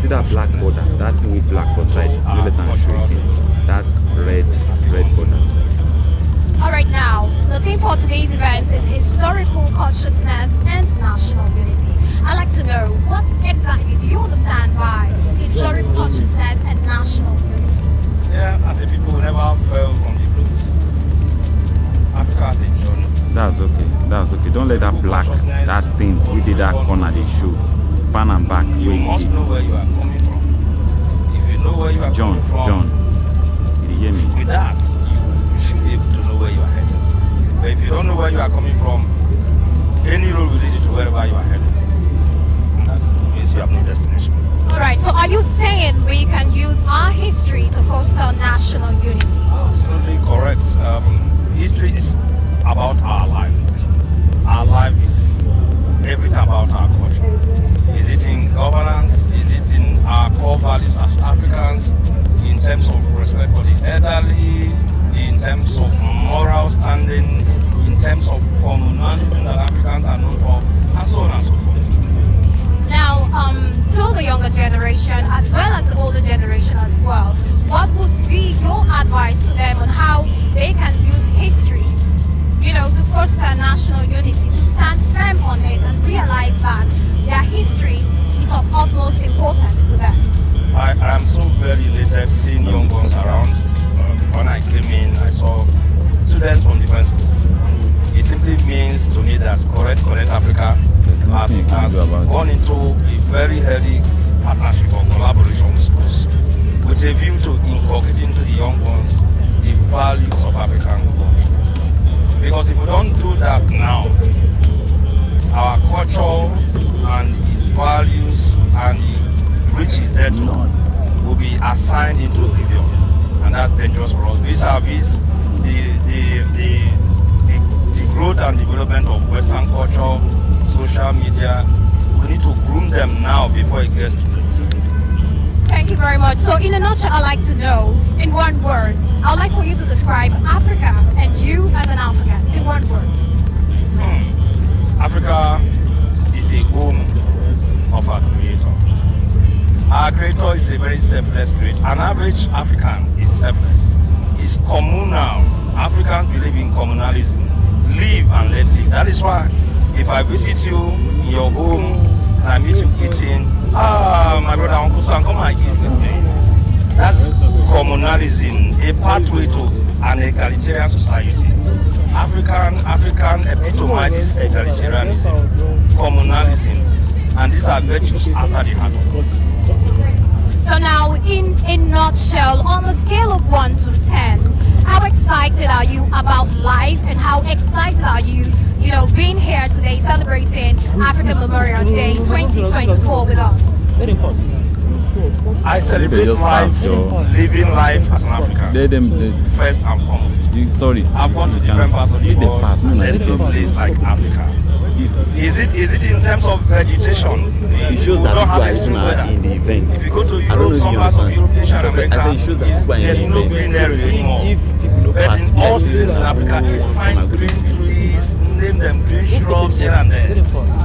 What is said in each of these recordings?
see that black border, that thing with black for side, you let them show again. That red border. Alright, now, the theme for today's event is historical consciousness and national unity. I'd like to know, what exactly do you understand by historical consciousness and national unity? Yeah, as a people who never fell from the blues. Africa as a journey. That's okay. Don't let that black, that thing we did that corner they show. Pan and back. You must know where you are coming from. If you know where you are coming from, John, did you hear me? With that, you should be able to know where you are headed. But if you don't know where you are coming from, any road will lead you to wherever you are headed. And that means you have no destination. Alright, so are you saying we can use our history to foster national unity? Absolutely correct. History is about our life. Our life is everything about our culture. Is it in governance? Is it in our core values as Africans? In terms of respect for the elderly? In terms of moral standing? In terms of communalism that Africans are known for? And so on and so forth. Now, to the younger generation as well as the older generation as well, what would be your advice to them on how they can use history, to foster national unity, to stand firm on it and realize that their history is of utmost importance to them? I am so very elated seeing young ones around. When I came in, I saw students from different schools. It simply means to me that Correct Africa has gone into a very healthy partnership or collaboration with schools with a view to inculcating to the young ones the values of African culture. Because if we don't do that now, our culture and its values and the riches thereto will be assigned into oblivion, and that's dangerous for us. Vis-a-vis the growth and development of Western culture, social media, we need to groom them now before it gets too late. Thank you very much. So in a nutshell, I'd like to know, in one word, I'd like for you to describe Africa and you as an African, in one word. Africa is a home of our Creator. Our Creator is a very selfless creator. An average African is selfless. It's communal. Africans believe in communalism. Live and let live. That is why if I visit you in your home and I meet you eating, my brother, Uncle Sam, come and eat with me. That's communalism, a pathway to an egalitarian society. African epitomizes egalitarianism, communalism, and these are virtues after the heart of God. So now, in a nutshell, on a scale of 1 to 10, how excited are you about life, and how excited are you, being here today celebrating African Memorial Day 2024 with us? Very important. I celebrate life, living life as an African, first and foremost. I've gone to different parts of the world. There's no place like Africa. Is it in terms of vegetation? It shows that people are even in the event. If you go to Europe, some parts of Europe, Asia, and America, there's no green area anymore. But in all seasons in Africa, you find green trees, name them green shrubs here and there.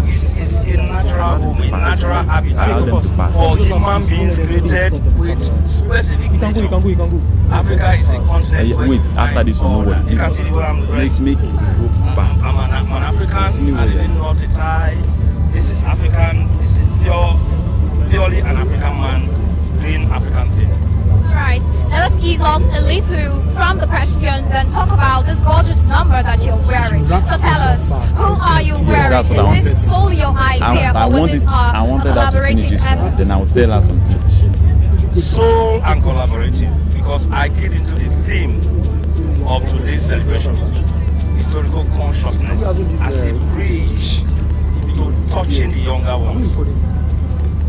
It's a natural home, a natural habitat for human beings created with specific nature. Africa is a continent where you find order. You can see where I'm going. I'm an African, I live in North Thai. This is African, this is purely an African man doing African things. Alright, let us ease off a little from the questions and talk about this gorgeous number that you're wearing. So tell us, who are you wearing? Is this solely your idea, or was it a collaborating effort? Then I'll tell her something. Soul and collaborative, because I get into the theme of today's celebration, historical consciousness as a bridge to touching the younger ones.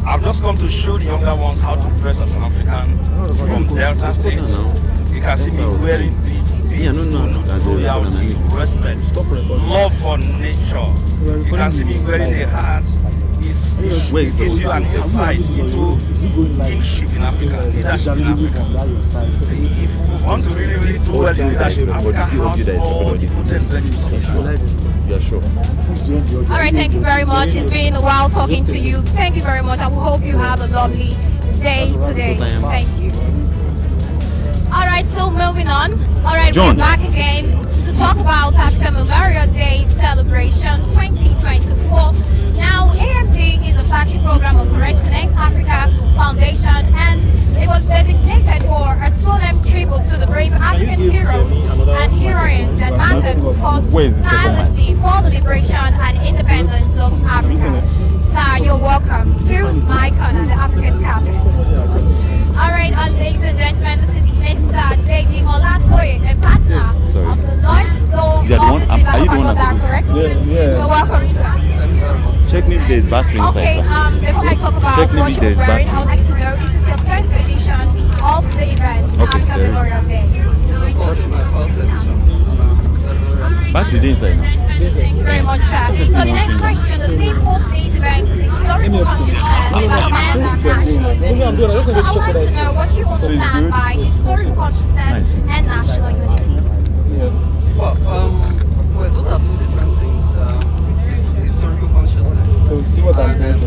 I've just come to show the younger ones how to dress as an African from Delta State. You can see me wearing beads, royalty, respect, love for nature. You can see me wearing a hat. It gives you an insight into kingship in Africa, leadership in Africa. If we want to really do well in leadership, Africa has all the potent virtues of the show. Sure. Alright, thank you very much. It's been a while talking to you. Thank you very much. I hope you have a lovely today. Thank you. All right, still moving on. All right, John. we're back again to talk about Africa Memorial Day Celebration 2024. Now, AMD is a flagship program of Connect Africa Foundation, and it was designated for a solemn tribute to the brave African heroes and heroines and martyrs who fought tirelessly for the liberation and independence of Africa. Sir, you're welcome to my corner, the African carpet. All right, ladies and gentlemen, this is Mr. Deji Olatoye, a partner of the Lloyd's Law Offices. I hope I got that correct? Yeah. You're welcome, sir. Check me if there's battery inside. Okay, before I talk about Check me what if you're there's wearing, I battery. would like to know, is this your first edition of the event, Africa there is. Memorial Day? Battery inside now. Thank you very much, sir. So the next question, the theme for today's event is historical consciousness and national unity. So I'd like to know what you understand by historical consciousness and national unity. Well, those are two different things. Historical consciousness. So see what I'm doing.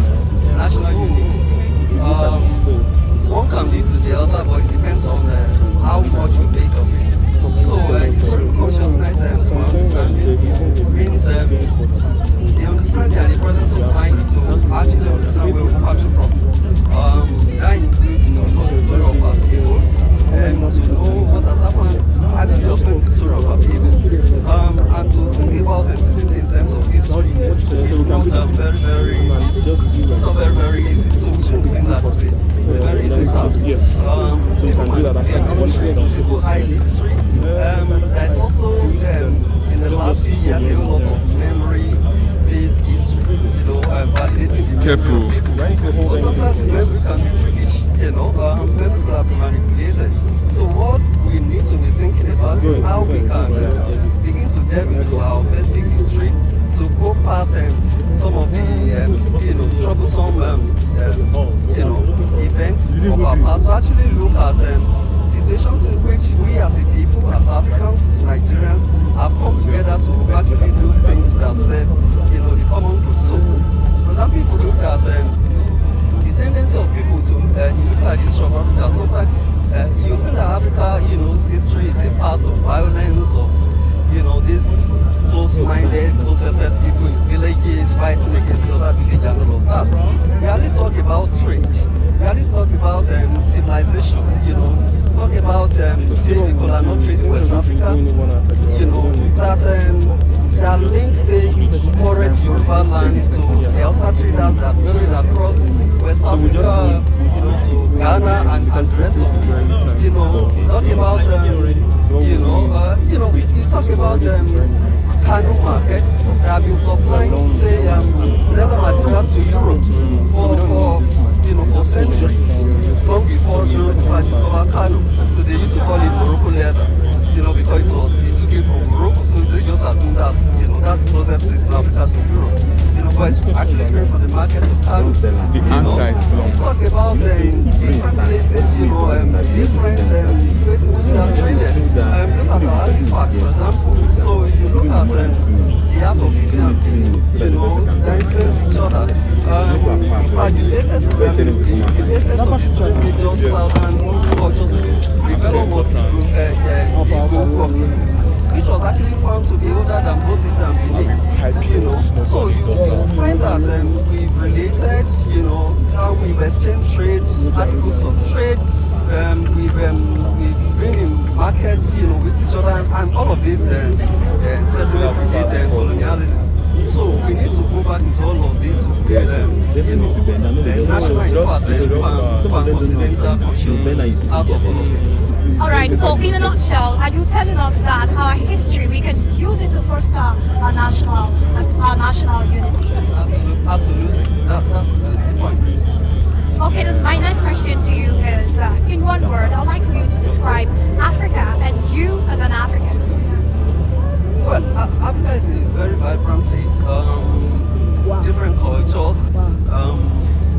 National unity. One can lead to the other, but it depends on how much you make of it. So historical consciousness, to understanding, means the understanding and the presence of mind to actually understand where we're coming from. That includes to know the story of our people, and to know what has happened, and the development story of our people, and to think about authenticity in terms of history. It's not very easy. So we should think that way. It's a very easy task. Yes. So you can do that after people hide history. There's also in the last few years a lot of memory-based history, validating the Careful. memory of people. But sometimes memory can be trickish, memory can be manipulated. So what we need to be thinking about is how we can begin to delve into our authentic history, to go past some of the troublesome events of our past, to actually look at situations in which we as a people, as Africans, as Nigerians, have come together to actually do things that serve the common good. So when some people look at the tendency of people to look at this from Africa, sometimes you think that Africa's history is a past of violence, of this close-minded, close-centered people in villages fighting against the other village and all of that. We hardly talk about trade. We hardly talk about civilization. Talk about say the colonial trade in West Africa. That links say forest Yoruba land to the Hausa traders that married across West Africa, to Ghana and the rest of it. Talk about we talk about Kano market that have been supplying, say, leather materials to Europe for centuries, long before Europe discovered Kano. So they used to call it Morocco leather, because it took it from Morocco. So they just assumed that's the closest place in Africa to Europe. But it's actually coming from the market of Kano. The answer is long. Talk about different places, different places which we have traded. Look at our artifacts, for example. So you look at the art of Indian people, they influence each other. In fact, the latest of the three major southern cultures developed what the coffee, which was actually found to be older than both India and Benin. So you find that we've related, we've exchanged trade, articles of trade, we've been in markets, with each other, and all of this certainly predates colonialism. So we need to go back into all of this to create national impact and continental consciousness out of all of this. All right, so in a nutshell, are you telling us that our history, we can use it to foster our national unity? Absolutely. That's the point. Okay, my next question to you is, in one word, I'd like for you to describe Africa and you as an African. Well, Africa is a very vibrant place. Different cultures,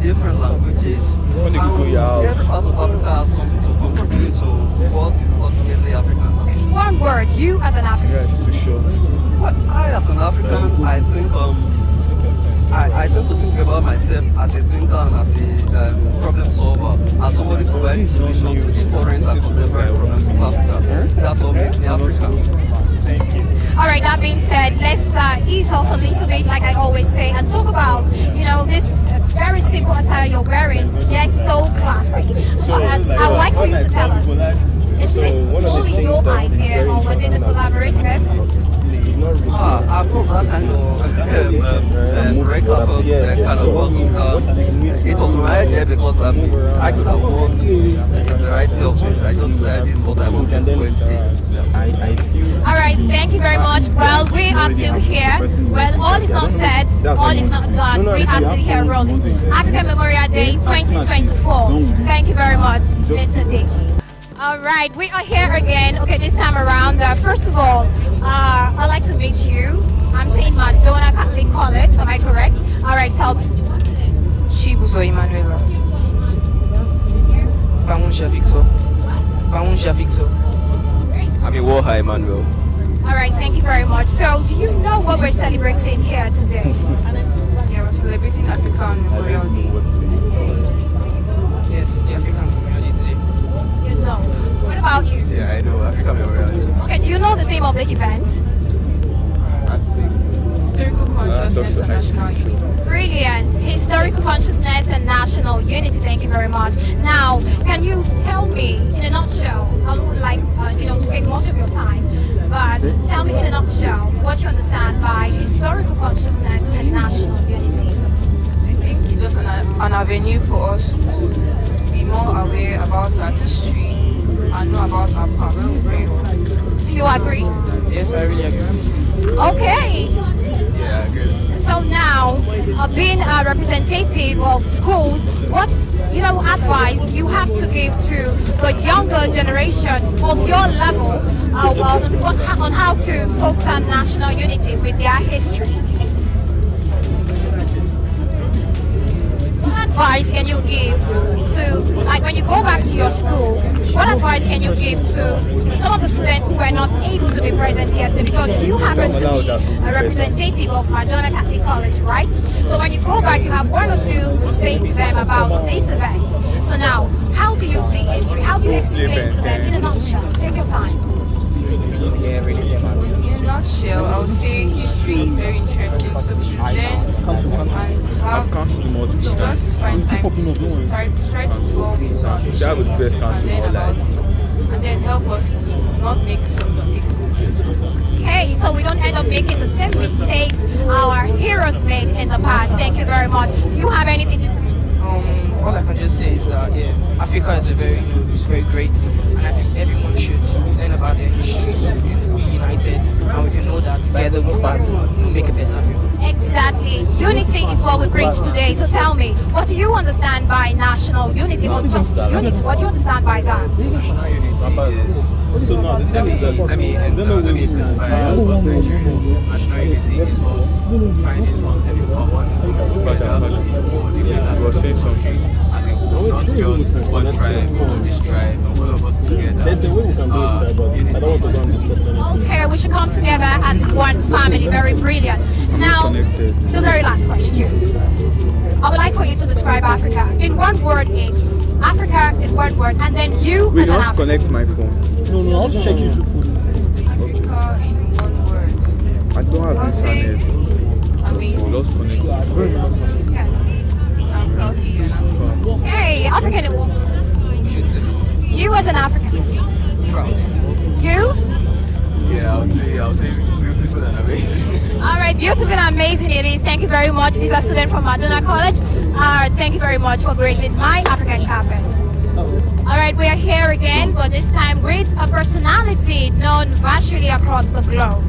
different languages. Every part of Africa has something to contribute to what is ultimately African. In one word, you as an African. Yes, too short. Well, I as an African, I think I tend to think about myself as a thinker and as a problem solver, as somebody who isolation between current and contemporary problems of Africa. That's what makes me African. Thank you. All right, that being said, let's ease off a little bit, like I always say, and talk about, this very simple attire you're wearing, yet so classy. And I would like for you to tell us, is this solely your idea or was it a collaborative effort? I've got that kind of breakup of kind of person. It was my idea because I could have worked a variety of things. I just decided this is what I wanted to do. All right, thank you very much. Well, we are still here. Well, all is not said, all is not done. We are still here rolling. African Memorial Day 2024. Thank you very much, Mr. Deji. All right, we are here again. Okay, this time around, first of all, I'd like to meet you. I'm saying Madonna Catholic College, am I correct? All right, tell me. Chibuzo Emanuela. Bamunsha Victor. Bamunsha Victor. I'm Iwoha Emmanuel. All right, thank you very much. So, do you know what we're celebrating here today? Yeah, we're celebrating African Memorial Day. Yes, the African Memorial Day today. You know. What about you? Yeah, I know African Memorial Day. Okay, do you know the theme of the event? Historical consciousness and national unity. Brilliant. Historical consciousness and national unity. Thank you very much. Now, can you tell me in a nutshell, I would like to take much of your time, but tell me in a nutshell what you understand by historical consciousness and national unity. I think it's just an avenue for us to be more aware about our history and know about our past very well. Do you agree? Yes, I really agree. Okay. Yeah, I agree. So now, being a representative of schools, what's advice you have to give to the younger generation of your level on how to foster national unity with their history? What advice can you give to, like when you go back to your school, what advice can you give to some of the students who were not able to be present here today? Because you happen to be a representative of Madonna Catholic College, right? So when you go back, you have one or two to say to them about this event. So now, how do you see history? How do you explain to them in a nutshell? Take your time. In a nutshell, I would say history is very interesting, so we should learn and just find time to try to delve into our history and learn about it, and then help us to not make some mistakes in the future. Okay, so we don't end up making the same mistakes our heroes made in the past. Thank you very much. Do you have anything to say? All I can just say is that Africa is it's very great, and I think everyone should learn about their history so we can be united and we can know that together we stand to make a better Africa. Exactly. Unity is what we preach today. So tell me, what do you understand by national unity or just unity? What do you understand by that? National unity is, let me specify as us Nigerians. National unity is us finding something in common for different countries. I think not just one tribe or this tribe, but all of us together. Unity. Okay, we should come together as one family. Very brilliant. Now, the very last question. I would like for you to describe Africa in one word each. Africa in one word, and then you as an African. Connect my phone. No, I'll check you. Africa in one word. I don't have internet. Amazing. Lost connection. I'm proud to you. Hey, African in one. You as an African. Proud. You? Yeah, I would say beautiful and amazing. All right, beautiful and amazing it is. Thank you very much. These are students from Madonna College. Thank you very much for gracing my African carpet. All right, we are here again, but this time with a personality known virtually across the globe.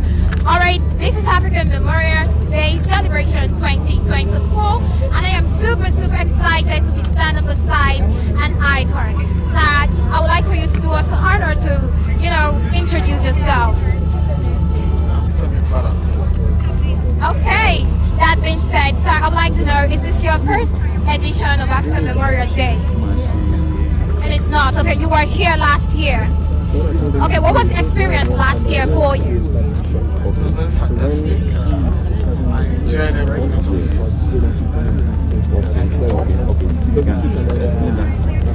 All right, this is African Memorial Day Celebration 2024, and I am super excited to be standing beside an icon. Sad, I would like for you to do us the honor to, introduce yourself. Okay, that being said, sir, I would like to know, is this your first edition of African Memorial Day? It is not. Okay, you were here last year. Okay, what was the experience last year for you? It was very fantastic. I enjoyed every minute of it.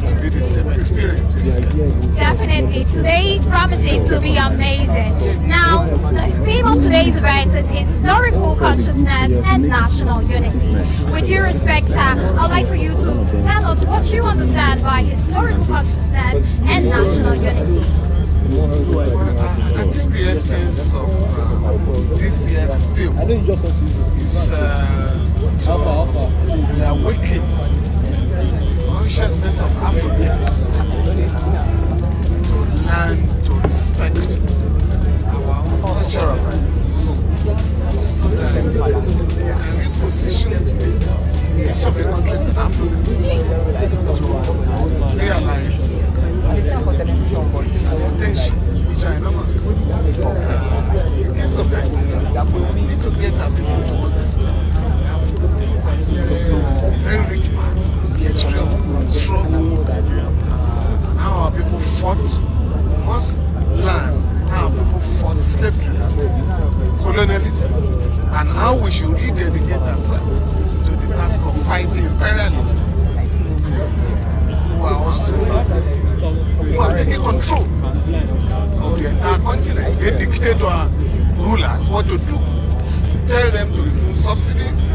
To be the same experience experience this year. Definitely. Today promises to be amazing. Now, the theme of today's event is historical consciousness and national unity. With due respect, sir, I'd like for you to tell us what you understand by historical consciousness and national unity. I think the essence of this year's theme is to awaken consciousness of Africa, to learn to respect our culture, so that we position each of the countries in Africa to realize its potential, which are enormous. In case of that, we need to get our people to understand that's a very rich part, the history of struggle, how our people fought. We must learn how our people fought slavery, colonialism, and how we should rededicate ourselves to the task of fighting imperialism, who are also who have taken control of the entire continent. They dictate to our rulers what to do, tell them to remove subsidies,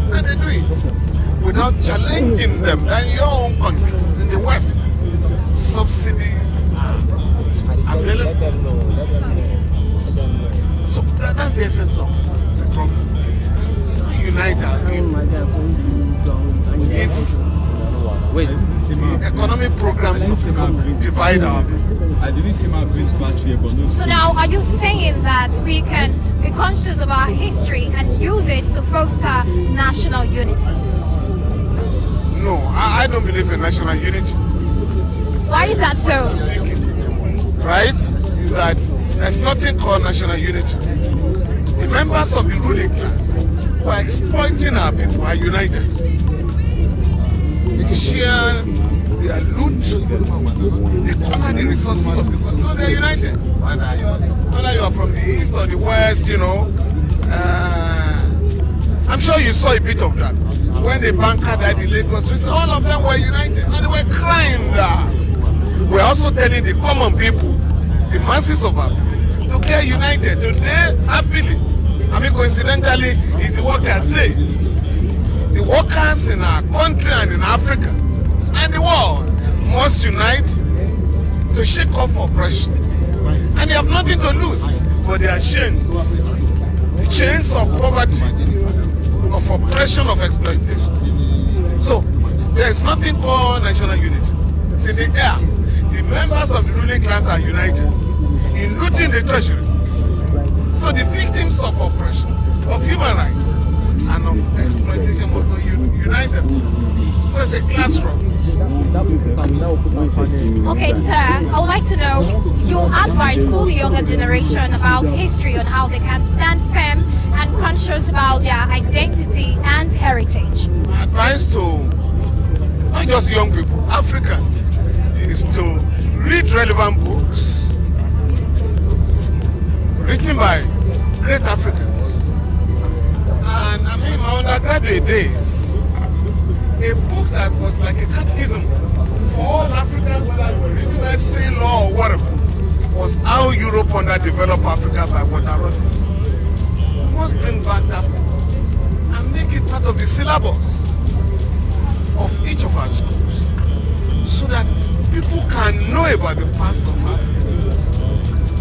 and they do it without challenging them. And your own countries in the West, subsidies are available. So that's the essence of the problem. Unite our people. If the economic programs of people divide our people. So now, are you saying that we can be conscious of our history and use it to foster national unity? No, I don't believe in national unity. Why is that so? Right? Is that there's nothing called national unity. The members of the ruling class who are exploiting our people are united. They share, they are loot, they corner the resources of the country. No, they are united. Whether you are from the east or the west, you know. I'm sure you saw a bit of that. When the banker died in Lagos, all of them were united and they were crying there. We're also telling the common people, the masses of our people, to get united today happily. I mean, coincidentally, it's the workers' day. The workers in our country and in Africa and the world must unite to shake off oppression. And they have nothing to lose but their chains. The chains of poverty, of oppression, of exploitation. So, there is nothing called national unity. It's in the air. The members of the ruling class are united in looting the treasury. So the victims of oppression, of human rights, and of exploitation must unite them. So it's a classroom. Okay, sir, I would like to know your advice to the younger generation about history, on how they can stand firm and conscious about their identity and heritage. My advice to not just young people, Africans, is to read relevant books written by great Africans. And I mean, my undergraduate days, a book that was like a catechism for all Africans, whether they were reading medicine, law, or whatever, was How Europe Underdeveloped Africa by Varrick. We must bring back that book and make it part of the syllabus of each of our schools, so that people can know about the past of Africa.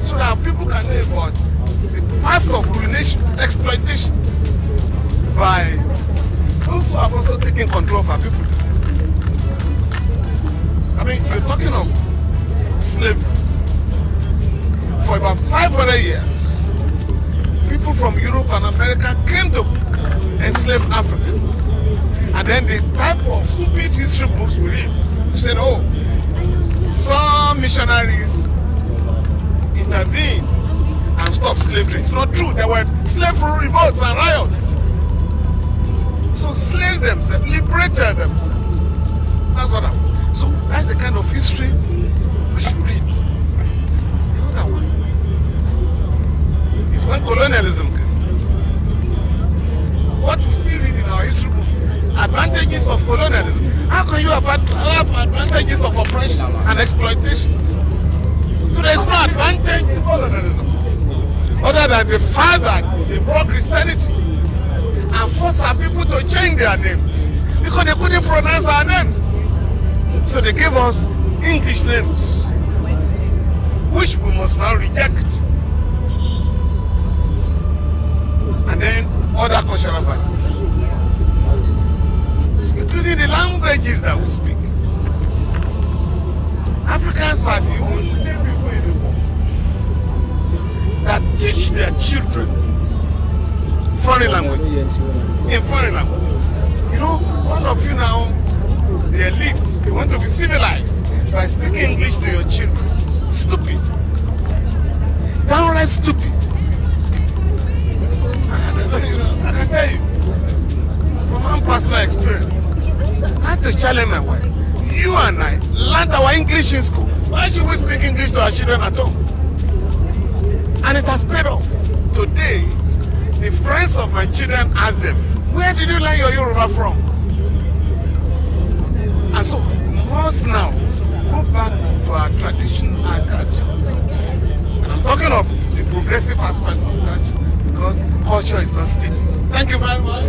So that people can know about the past of ruination, exploitation by those who have also taken control of our people. I mean, you're talking of slavery. For about 500 years, people from Europe and America came to enslave Africans. And then the type of stupid history books we read said, oh, some missionaries intervened and stopped slavery. It's not true. There were slavery revolts and riots. So slaves themselves liberated themselves. That's what happened. So that's the kind of history we should read. The other one is when colonialism came. What we still read in our history book about advantages of colonialism? How can you have advantages of oppression and exploitation? So there is no advantage in colonialism other than the fact that they brought Christianity and forced our people to change their names because they couldn't pronounce our names. So they gave us English names, which we must now reject. And then other cultural values, including the languages that we speak. Africans are the only people in the world that teach their children foreign languages. In foreign languages. You know, all of you now, the elite, you want to be civilized by speaking English to your children. Stupid. Downright stupid. I can tell you, from my personal experience, I had to challenge my wife. You and I learned our English in school. Why should we speak English to our children at home? And it has paid off. Today, the friends of my children ask them, where did you learn your Yoruba from? And so, we must now go back to our tradition and culture. And I'm talking of the progressive aspects of culture, because culture is not static. Thank you very much.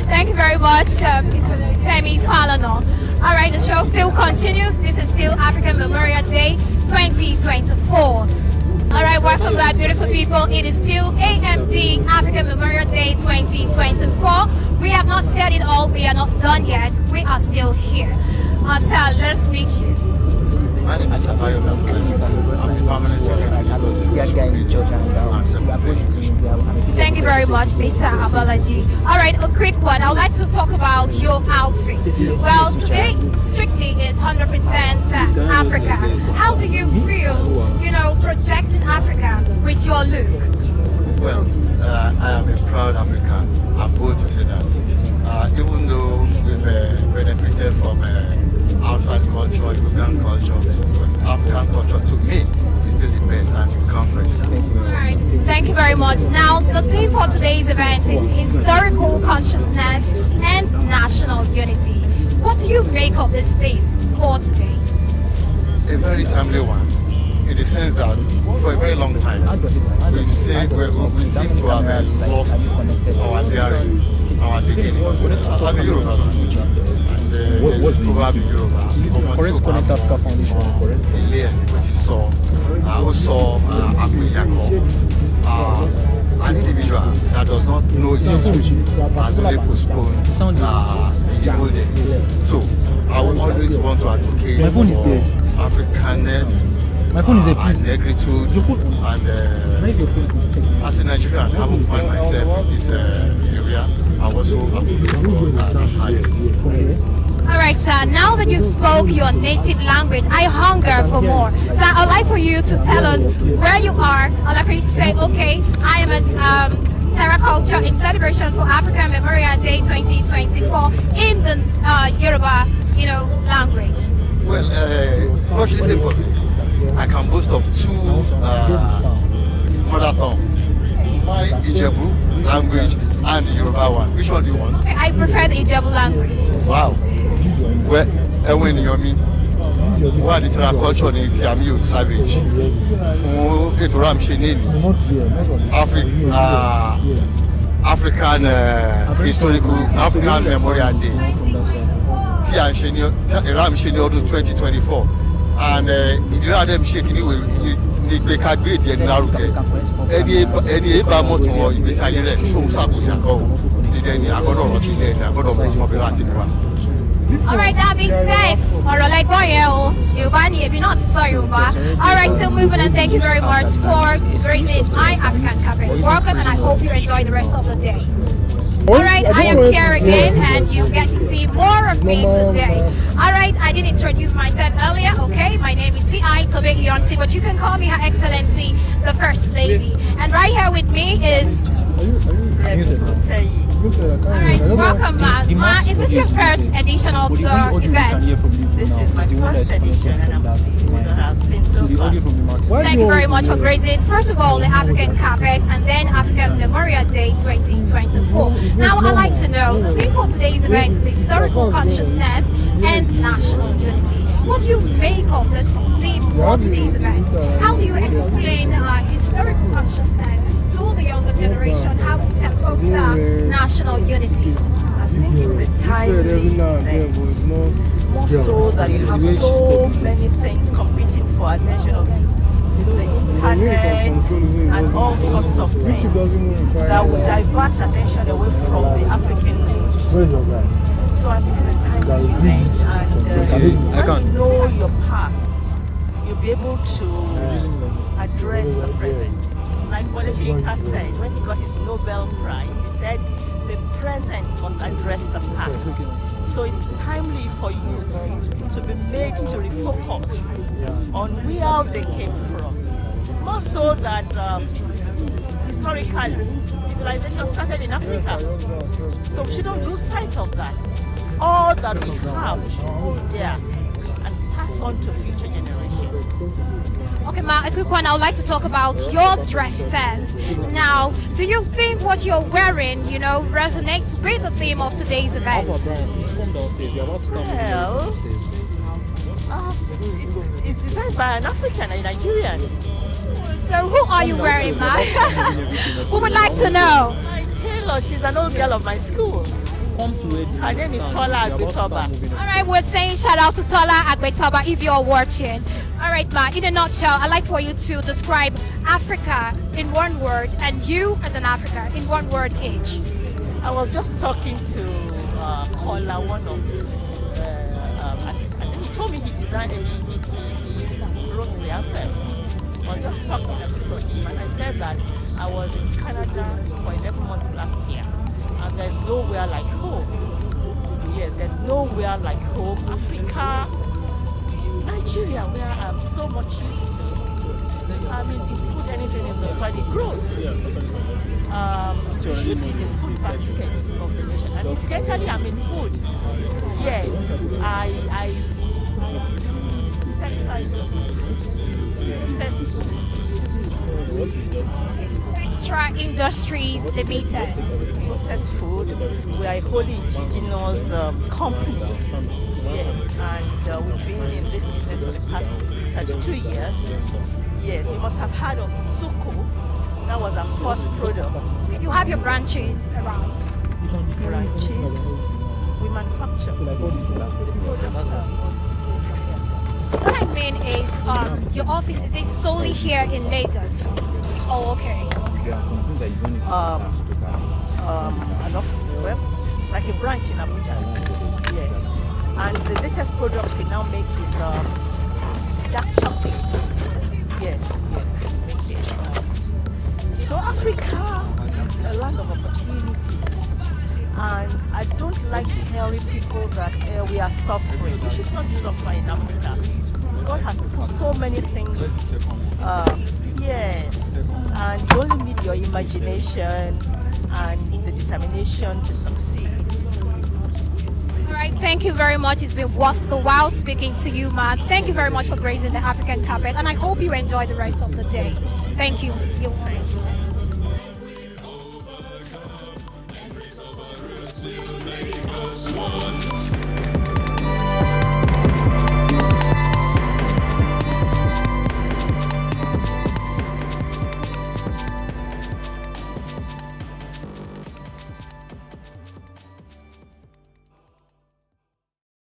Thank you very much, Mr. Femi Falana. All right, the show still continues. This is still African Memorial Day 2024. All right, welcome back, beautiful people. It is still AMD African Memorial Day 2024. We have not said it all. We are not done yet. We are still here. Sir, let's meet you. My name is Sabayo. I'm the permanent secretary. Thank you very much, Mr. Abalaji. All right, a quick one. I'd like to talk about your outfit. Well, today strictly is 100% Africa. How do you feel, projecting Africa with your look? Well, I am a proud African. I'm bold to say that. Even though we've benefited from outside culture, European culture, but African culture to me is still the best and you come first. Alright, thank you very much. Now, the theme for today's event is historical consciousness and national unity. What do you make of this theme for today? A very timely one, in the sense that for a very long time, we seem to have lost our bearing, our beginning. I'm a Yoruba man, and there's proverb in Yoruba, an individual that does not know his history has only postponed the evil day. So I would always want to advocate for Africanness, and negritude, and as a Nigerian, I will find myself in this area. I also Alright, sir, now that you spoke your native language, I hunger for more. So I'd like for you to tell us where you are. I'd like for you to say, okay, I am at Terra Culture in celebration for African Memorial Day 2024 in the Yoruba, language. Well, fortunately for me, I can boast of two mother tongues. My Ijebu language and the Yoruba one. Which one do you want? Okay, I prefer the Ijebu language. Wow. Well, when you mean what the Terra Culture in Tiamiu Savage for Etoram Shenin African Historical African Memorial Day. Ram Sheni 2024. And Idira dem shaking with the Kadbe de Naruke. Any Bamoto or Ibisayre, show Sabu, then I got over to the Alright, that being said, alright, still moving, and thank you very much for gracing my African carpet. Welcome, and I hope you enjoy the rest of the day. Alright, I am here again, and you get to see more of me today. Alright, I didn't introduce myself earlier, okay? My name is T.I. Tobe Iyonsi, but you can call me Her Excellency, the First Lady. And right here with me is... Alright, welcome, Ma. Ma, is this your first edition of the event? This is my first edition, and I'm pleased with what I've seen so far. Thank you very much for gracing, first of all, the African Carpet and then African Memorial Day 2024. Now, I'd like to know, the theme for today's event is historical consciousness and national unity. What do you make of this theme for today's event? How do you explain historical consciousness to the younger generation, how it can foster national unity? I think it's a timely event. More so that you have so many things competing for attention of youth. The internet and all sorts of things that would divert attention away from the African news. So I think it's a timely event, and when you know your past, you'll be able to address the present. Like what Slikour said when he got his Nobel Prize, he said the present must address the past. So it's timely for youth to be made to refocus on where they came from. More so that historically, civilization started in Africa. So we shouldn't lose sight of that. All that we have, we should hold there and pass on to future generations. Okay, Ma, a quick one. I would like to talk about your dress sense. Now, do you think what you're wearing, resonates with the theme of today's event? Well, it's designed by an African, a Nigerian. So who are you wearing, Ma? Who would like to know? My tailor, she's an old girl of my school. Her name is Tola Agbetoba. All right, we're saying shout out to Tola Agbetoba if you're watching. All right, Ma, in a nutshell, I'd like for you to describe Africa in one word and you as an African in one word each. I was just talking to Kola, one of and he told me he designed and he wrote the anthem. I was just talking to him and I said that I was in Canada for 11 months last year. And there's nowhere like home. Yes, there's nowhere like home. Africa, Nigeria, where I'm so much used to. I mean, if you put anything in the soil, it grows. It should be the food basket of the nation. And essentially, I mean food. Yes, I Spectra Industries Limited. Processed food. We are a wholly indigenous company. Yes, and we've been in this business for the past 32 years. Yes, you must have heard of Slikour. That was our first product. You have your branches around. Branches. We manufacture. What I mean is, your office, is it solely here in Lagos? Oh, okay. Like a branch in Abuja. Yes. And the latest product we now make is dark chocolate. Yes. So Africa is a land of opportunity. And I don't like telling people that we are suffering. We should not suffer in Africa. God has put so many things. Yes. And you only need your imagination and the determination to succeed. All right, thank you very much. It's been worth the while speaking to you, man. Thank you very much for gracing the African Carpet, and I hope you enjoy the rest of the day. Thank you.